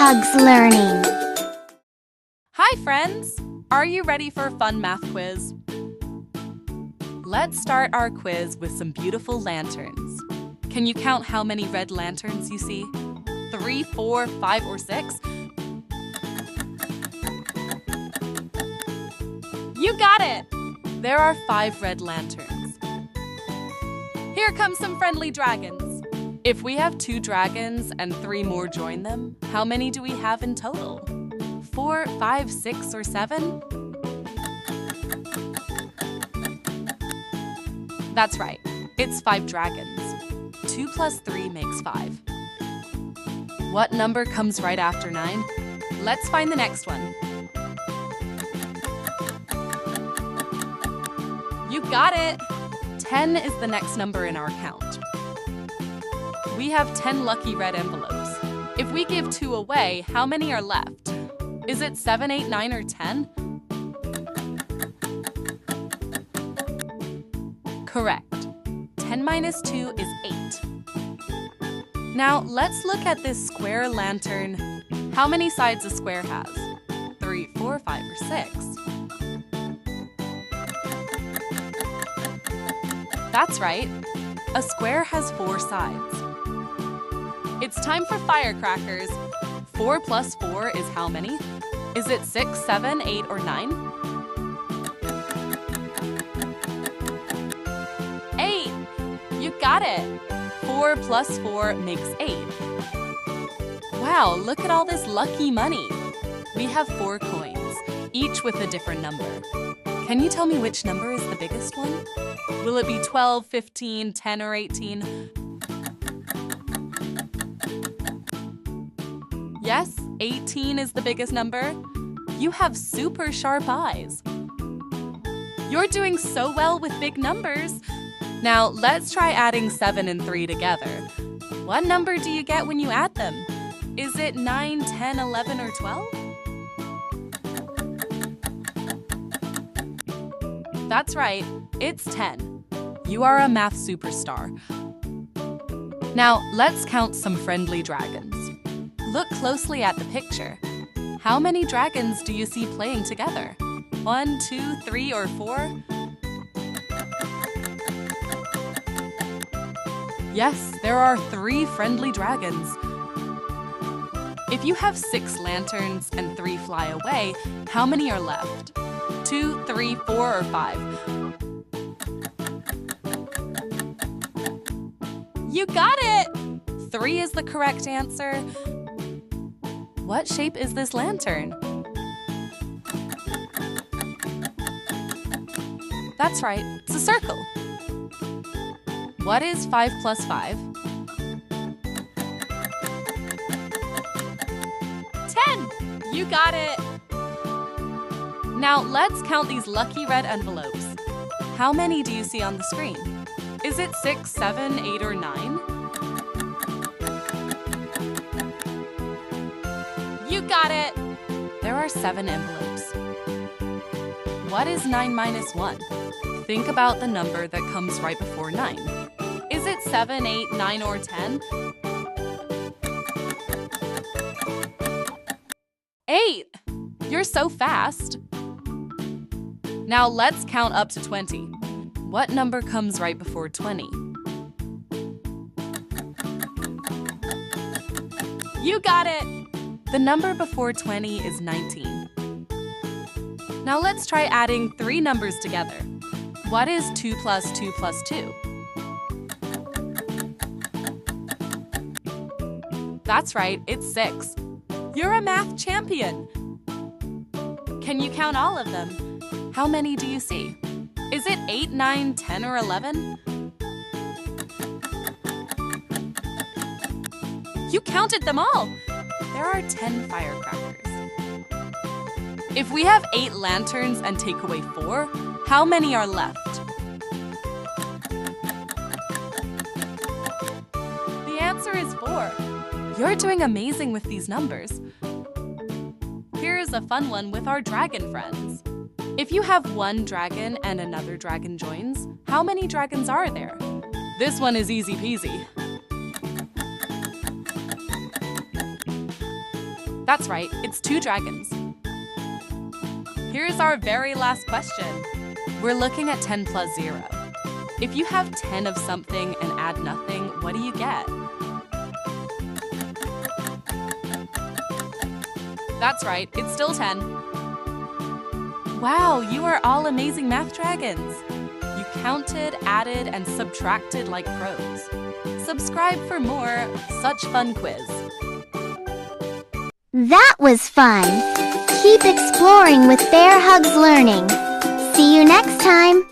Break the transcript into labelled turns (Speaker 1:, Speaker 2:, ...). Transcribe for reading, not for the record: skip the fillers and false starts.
Speaker 1: Bearhugs Learning.
Speaker 2: Hi friends! Are you ready for a fun math quiz? Let's start our quiz with some beautiful lanterns. Can you count how many red lanterns you see? 3, 4, 5, or 6? You got it! There are 5 red lanterns. Here come some friendly dragons. If we have 2 dragons and 3 more join them, how many do we have in total? 4, 5, 6, or 7? That's right, it's 5 dragons. 2 plus 3 makes 5. What number comes right after 9? Let's find the next one. You got it! 10 is the next number in our count. We have 10 lucky red envelopes. If we give 2 away, how many are left? Is it 7, 8, 9, or 10? Correct. 10 minus 2 is 8. Now, let's look at this square lantern. How many sides a square has? 3, 4, 5, or 6? That's right. A square has 4 sides. It's time for firecrackers. 4 plus 4 is how many? Is it 6, 7, 8, or 9? 8! You got it! 4 plus 4 makes 8. Wow, look at all this lucky money. We have 4 coins, each with a different number. Can you tell me which number is the biggest one? Will it be 12, 15, 10, or 18? Yes, 18 is the biggest number. You have super sharp eyes. You're doing so well with big numbers. Now, let's try adding 7 and 3 together. What number do you get when you add them? Is it 9, 10, 11, or 12? That's right, it's 10. You are a math superstar. Now, let's count some friendly dragons. Look closely at the picture. How many dragons do you see playing together? 1, 2, 3, or 4? Yes, there are 3 friendly dragons. If you have 6 lanterns and 3 fly away, how many are left? 2, 3, 4, or 5? You got it! 3 is the correct answer. What shape is this lantern? That's right, it's a circle. What is 5 plus 5? 10! You got it! Now let's count these lucky red envelopes. How many do you see on the screen? Is it 6, 7, 8, or 9? You got it! There are 7 envelopes. What is 9 minus 1? Think about the number that comes right before 9. Is it 7, 8, 9, or 10? 8! You're so fast! Now let's count up to 20. What number comes right before 20? You got it! The number before 20 is 19. Now let's try adding 3 numbers together. What is 2 plus 2 plus 2? That's right, it's 6. You're a math champion! Can you count all of them? How many do you see? Is it 8, 9, 10, or 11? You counted them all! There are 10 firecrackers. If we have 8 lanterns and take away 4, how many are left? The answer is 4. You're doing amazing with these numbers. Here's a fun one with our dragon friends. If you have 1 dragon and another dragon joins, how many dragons are there? This one is easy peasy. That's right, it's 2 dragons. Here's our very last question. We're looking at 10 plus 0. If you have 10 of something and add nothing, what do you get? That's right, it's still 10. Wow, you are all amazing math dragons. You counted, added, and subtracted like pros. Subscribe for more such fun quiz.
Speaker 1: That was fun! Keep exploring with Bearhugs Learning. See you next time!